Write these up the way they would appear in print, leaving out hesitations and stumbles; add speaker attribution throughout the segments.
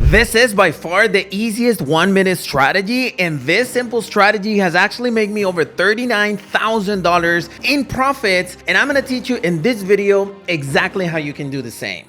Speaker 1: This is by far the easiest 1-minute strategy, and this simple strategy has actually made me over $39,000 in profits, and I'm gonna teach you in this video exactly how you can do the same.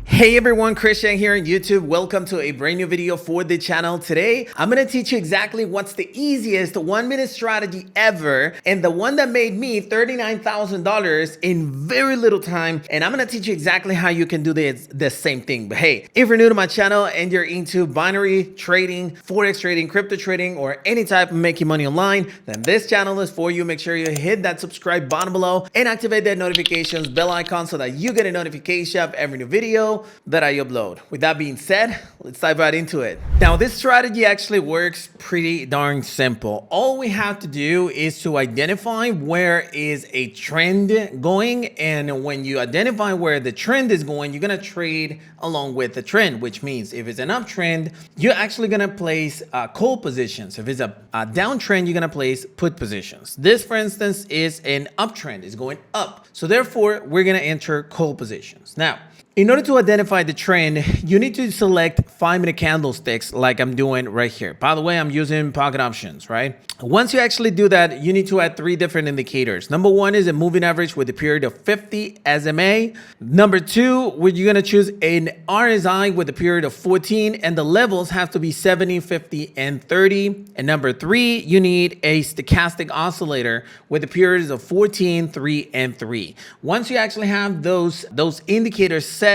Speaker 1: Hey everyone, Christian here on YouTube. Welcome to a brand new video for the channel. Today, I'm gonna teach you exactly what's the easiest 1-minute strategy ever, and the one that made me $39,000 in very little time. And I'm gonna teach you exactly how you can do the same thing. But hey, if you're new to my channel and you're into binary trading, forex trading, crypto trading, or any type of making money online, then this channel is for you. Make sure you hit that subscribe button below and activate that notifications bell icon so that you get a notification of every new video that I upload. With that being said, let's dive right into it. Now, this strategy actually works pretty darn simple. All we have to do is to identify where is a trend going, and when you identify where the trend is going, you're gonna trade along with the trend, which means if it's an uptrend, you're actually gonna place call positions. If it's a downtrend, you're gonna place put positions. This, for instance, is an uptrend, it's going up. So therefore, we're gonna enter call positions. Now, in order to identify the trend, you need to select 5-minute candlesticks like I'm doing right here. By the way, I'm using pocket options, right? Once you actually do that, you need to add 3 different indicators. Number 1 is a moving average with a period of 50 SMA. Number 2, you're gonna choose an RSI with a period of 14, and the levels have to be 70, 50, and 30. And number 3, you need a stochastic oscillator with the periods of 14, 3, and 3. Once you actually have those indicators set,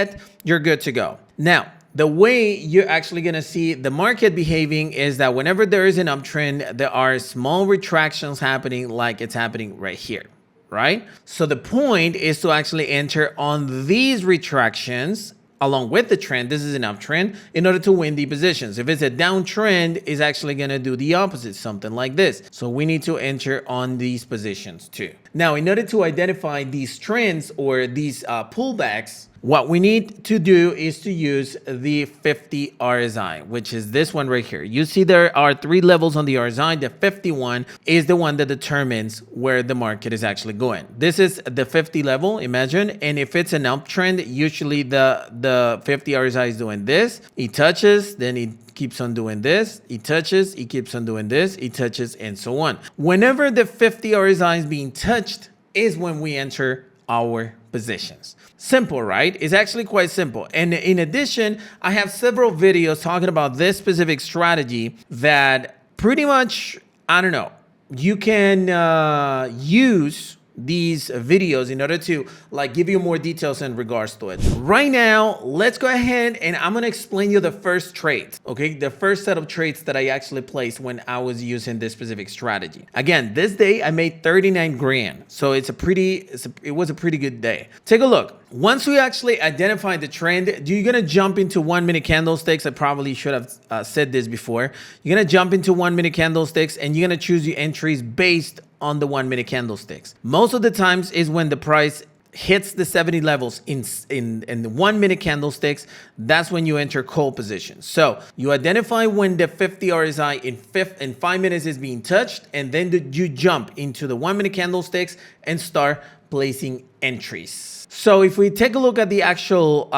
Speaker 1: you're good to go. Now, the way you're actually going to see the market behaving is that whenever there is an uptrend, there are small retractions happening like it's happening right here, right? So the point is to actually enter on these retractions along with the trend. This is an uptrend in order to win the positions. If it's a downtrend, it's actually going to do the opposite, something like this. So we need to enter on these positions too. Now, in order to identify these trends or these pullbacks, what we need to do is to use the 50 RSI, which is this one right here. You see there are 3 levels on the RSI. The 51 is the one that determines where the market is actually going. This is the 50 level, imagine. And if it's an uptrend, usually the 50 RSI is doing this. It touches, then it keeps on doing this, it touches, it keeps on doing this, it touches, and so on. Whenever the 50 RSI is being touched is when we enter our positions. Simple, right? It's actually quite simple. And in addition, I have several videos talking about this specific strategy that pretty much, I don't know, you can use these videos in order to like give you more details in regards to it. Right now, let's go ahead and I'm going to explain you the first trades. Okay, the first set of trades that I actually placed when I was using this specific strategy. Again, this day I made 39 grand. So it was a pretty good day. Take a look. Once we actually identify the trend, you're going to jump into 1-minute candlesticks. I probably should have said this before. You're going to jump into 1-minute candlesticks and you're going to choose your entries based on the 1-minute candlesticks. Most of the times is when the price hits the 70 levels in the 1-minute candlesticks, that's when you enter call positions. So you identify when the 50 RSI in 5 minutes is being touched, and then you jump into the 1-minute candlesticks and start placing entries. So if we take a look at the actual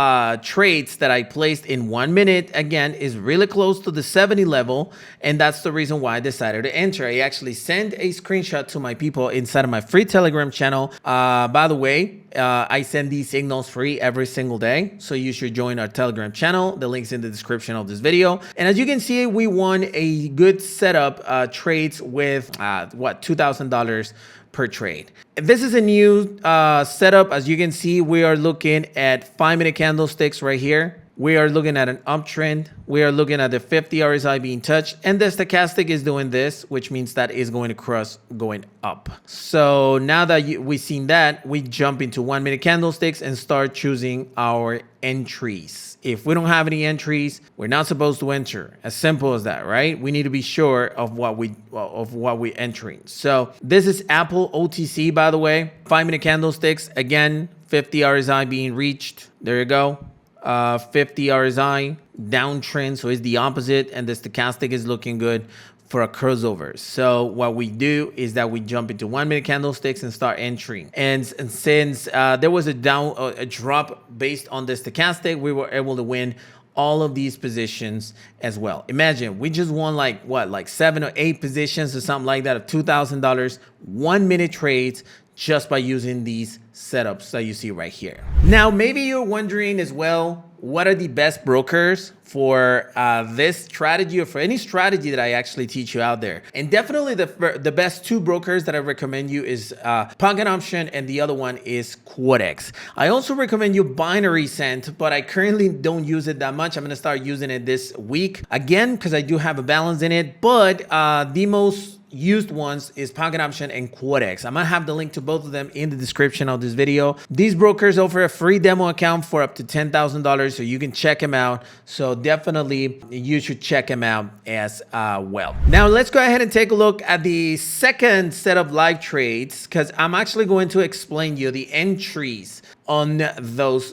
Speaker 1: trades that I placed in 1 minute, again, is really close to the 70 level. And that's the reason why I decided to enter. I actually sent a screenshot to my people inside of my free Telegram channel. By the way, I send these signals free every single day. So you should join our Telegram channel. The link's in the description of this video. And as you can see, we won a good setup trades with $2,000 per trade. This is a new setup. As you can see, we are looking at 5-minute candlesticks right here. We are looking at an uptrend. We are looking at the 50 RSI being touched, and the stochastic is doing this, which means that is going to cross going up. So now that we've seen that, we jump into 1-minute candlesticks and start choosing our entries. If we don't have any entries, we're not supposed to enter. As simple as that, right? We need to be sure of what we're entering. So this is Apple OTC, by the way. 5-minute candlesticks, again, 50 RSI being reached. There you go. 50 RSI downtrend, so it's the opposite, and the stochastic is looking good. for a crossover. So what we do is that we jump into 1 minute candlesticks and start entering. And since there was a drop based on the stochastic, we were able to win all of these positions as well. Imagine we just won like 7 or 8 positions or something like that of $2,000 1 minute trades just by using these setups that you see right here. Now, maybe you're wondering as well, what are the best brokers for this strategy or for any strategy that I actually teach you out there? And definitely the best 2 brokers that I recommend you is Pocket Option, and the other one is Quotex. I also recommend you Binary Cent, but I currently don't use it that much. I'm gonna start using it this week again because I do have a balance in it, but the most used ones is Pocket Option and Quotex. I'm gonna have the link to both of them in the description of this video. These brokers offer a free demo account for up to $10,000, so you can check them out. So definitely you should check them out as well. Now let's go ahead and take a look at the second set of live trades, because I'm actually going to explain you the entries on those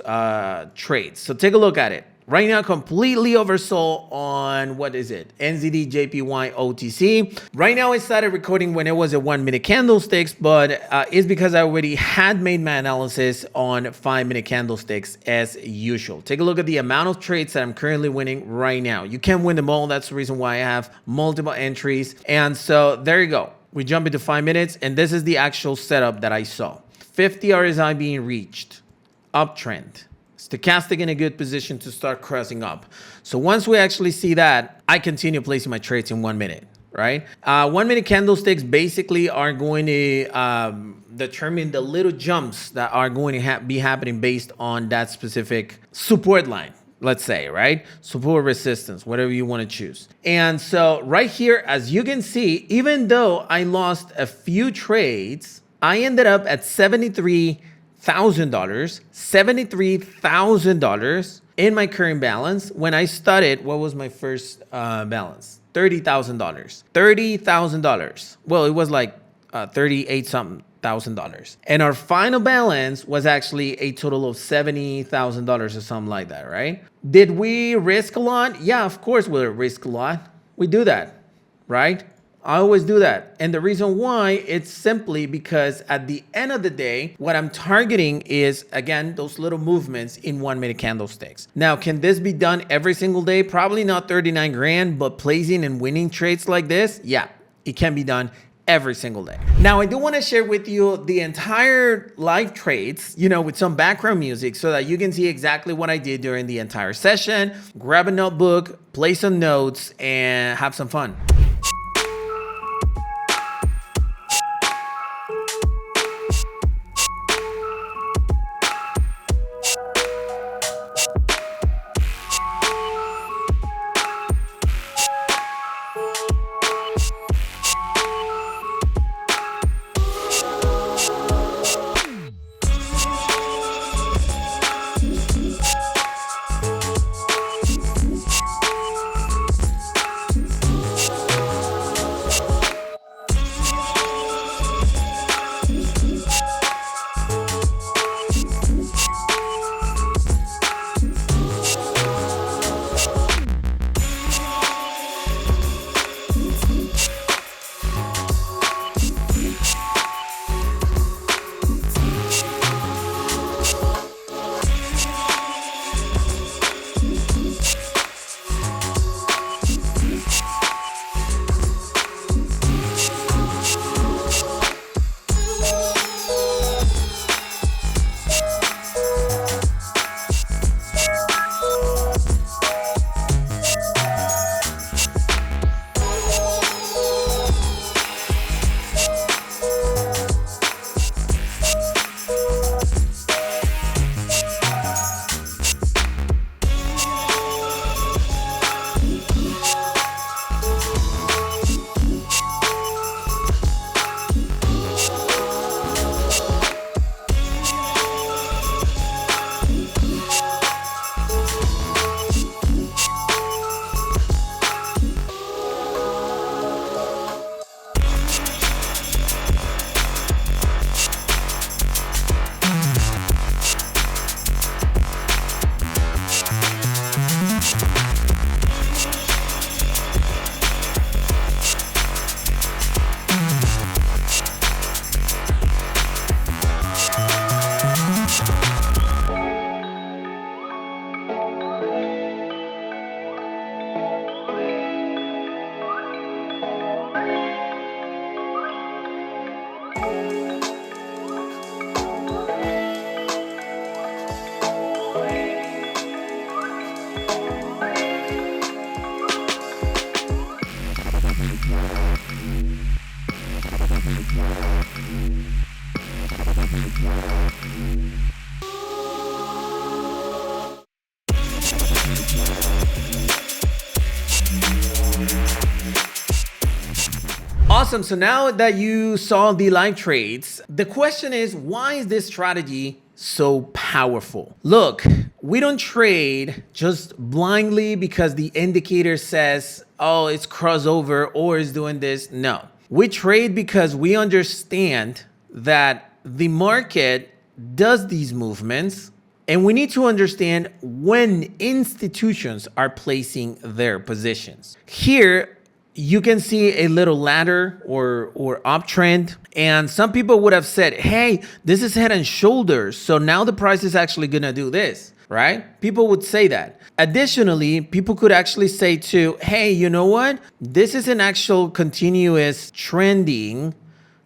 Speaker 1: trades. So take a look at it. Right now, completely oversold on, what is it? NZD, JPY, OTC. Right now, I started recording when it was at 1 minute candlesticks, but it's because I already had made my analysis on 5 minute candlesticks as usual. Take a look at the amount of trades that I'm currently winning right now. You can't win them all. That's the reason why I have multiple entries. And so there you go. We jump into 5 minutes, and this is the actual setup that I saw. 50 RSI being reached, uptrend. Stochastic in a good position to start crossing up. So once we actually see that, I continue placing my trades in 1 minute, right? 1 minute candlesticks basically are going to determine the little jumps that are going to be happening based on that specific support line, let's say, right? Support, resistance, whatever you want to choose. And so right here, as you can see, even though I lost a few trades, I ended up at $73,000 in my current balance. When I started, what was my first balance? $30,000. $30,000. Well, it was like 38 something $1,000. And our final balance was actually a total of $70,000 or something like that, right? Did we risk a lot? Yeah, of course we risk a lot. We do that, right? I always do that. And the reason why, it's simply because at the end of the day, what I'm targeting is, again, those little movements in 1 minute candlesticks. Now, can this be done every single day? Probably not 39 grand, but placing and winning trades like this, yeah, it can be done every single day. Now, I do want to share with you the entire live trades, with some background music so that you can see exactly what I did during the entire session. Grab a notebook, play some notes, and have some fun. Awesome. So now that you saw the live trades, the question is, why is this strategy so powerful? Look, we don't trade just blindly because the indicator says, oh, it's crossover or it's doing this. No, we trade because we understand that the market does these movements, and we need to understand when institutions are placing their positions. Here, you can see a little ladder or uptrend, and some people would have said, hey, this is head and shoulders, so now the price is actually gonna do this, right? People would say that. Additionally, people could actually say too, hey, you know what? This is an actual continuous trending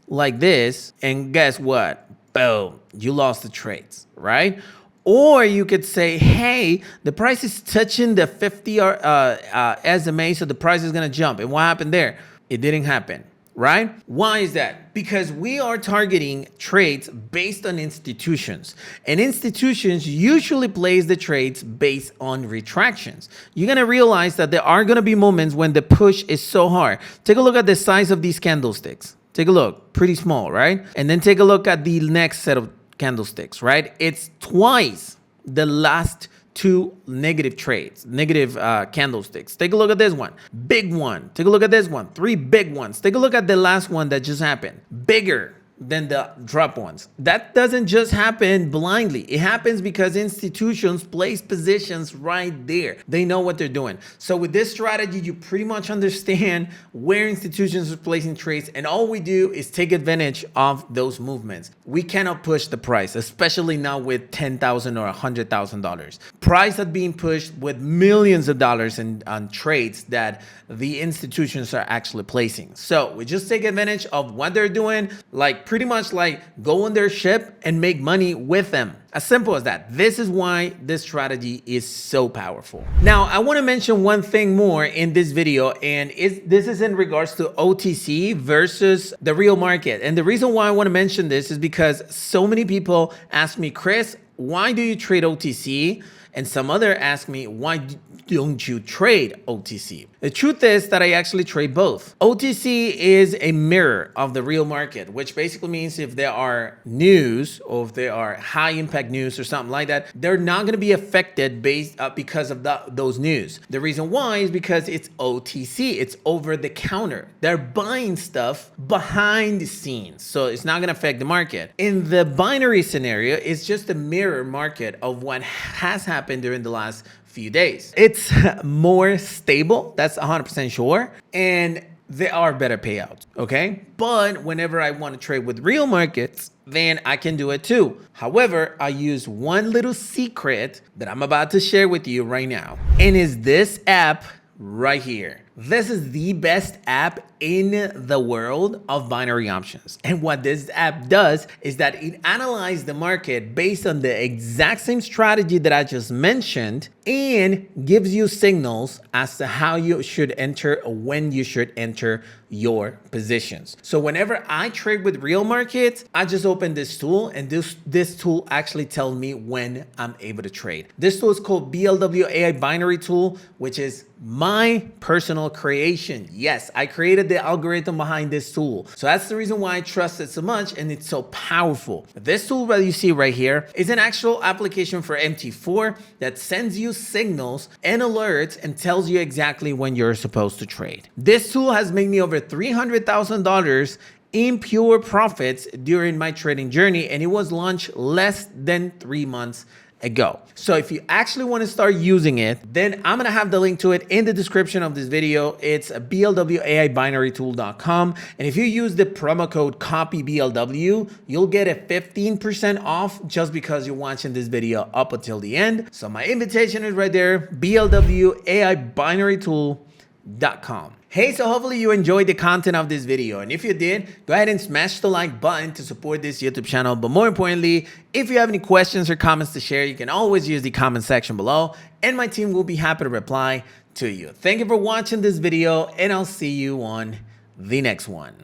Speaker 1: like this, and guess what? Boom, you lost the trades, right? Or you could say, hey, the price is touching the 50 SMA, so the price is gonna jump. And what happened there? It didn't happen, right? Why is that? Because we are targeting trades based on institutions. And institutions usually place the trades based on retractions. You're gonna realize that there are gonna be moments when the push is so hard. Take a look at the size of these candlesticks. Take a look, pretty small, right? And then take a look at the next set of candlesticks, right? It's twice the last two negative trades, negative candlesticks. Take a look at this one, big one. Take a look at this one, three big ones. Take a look at the last one that just happened, bigger than the drop ones. That doesn't just happen blindly. It happens because institutions place positions right there. They know what they're doing. So with this strategy, you pretty much understand where institutions are placing trades, and all we do is take advantage of those movements. We cannot push the price, especially now with $10,000 or $100,000. Price that's being pushed with millions of dollars on trades that the institutions are actually placing. So we just take advantage of what they're doing, like pretty much like go on their ship and make money with them. As simple as that. This is why this strategy is so powerful. Now, I want to mention one thing more in this video, and this is in regards to OTC versus the real market. And the reason why I want to mention this is because so many people ask me, Chris, why do you trade OTC? And some other ask me, why don't you trade OTC? The truth is that I actually trade both. OTC is a mirror of the real market, which basically means if there are news or if there are high impact news or something like that, they're not going to be affected because of those news. The reason why is because it's OTC, it's over the counter. They're buying stuff behind the scenes, so it's not going to affect the market. In the binary scenario, it's just a mirror market of what has happened during the last few days. It's more stable, that's 100% sure, and there are better payouts, okay? But whenever I want to trade with real markets, then I can do it too. However, I use one little secret that I'm about to share with you right now, and is this app right here. This is the best app in the world of binary options. And what this app does is that it analyzes the market based on the exact same strategy that I just mentioned and gives you signals as to how you should enter or when you should enter your positions. So whenever I trade with real markets, I just open this tool, and this tool actually tells me when I'm able to trade. This tool is called BLW AI Binary Tool, which is my personal creation. Yes, I created the algorithm behind this tool. So that's the reason why I trust it so much, and it's so powerful. This tool that you see right here is an actual application for MT4 that sends you signals and alerts and tells you exactly when you're supposed to trade. This tool has made me over $300,000 in pure profits during my trading journey, and it was launched less than 3 months ago. So if you actually want to start using it, then I'm going to have the link to it in the description of this video. It's blwaibinarytool.com. And if you use the promo code COPYBLW, you'll get a 15% off just because you're watching this video up until the end. So my invitation is right there, blwaibinarytool.com. Hey, so hopefully you enjoyed the content of this video, and if you did, go ahead and smash the like button to support this YouTube channel. But more importantly, if you have any questions or comments to share, you can always use the comment section below, and my team will be happy to reply to you. Thank you for watching this video, and I'll see you on the next one.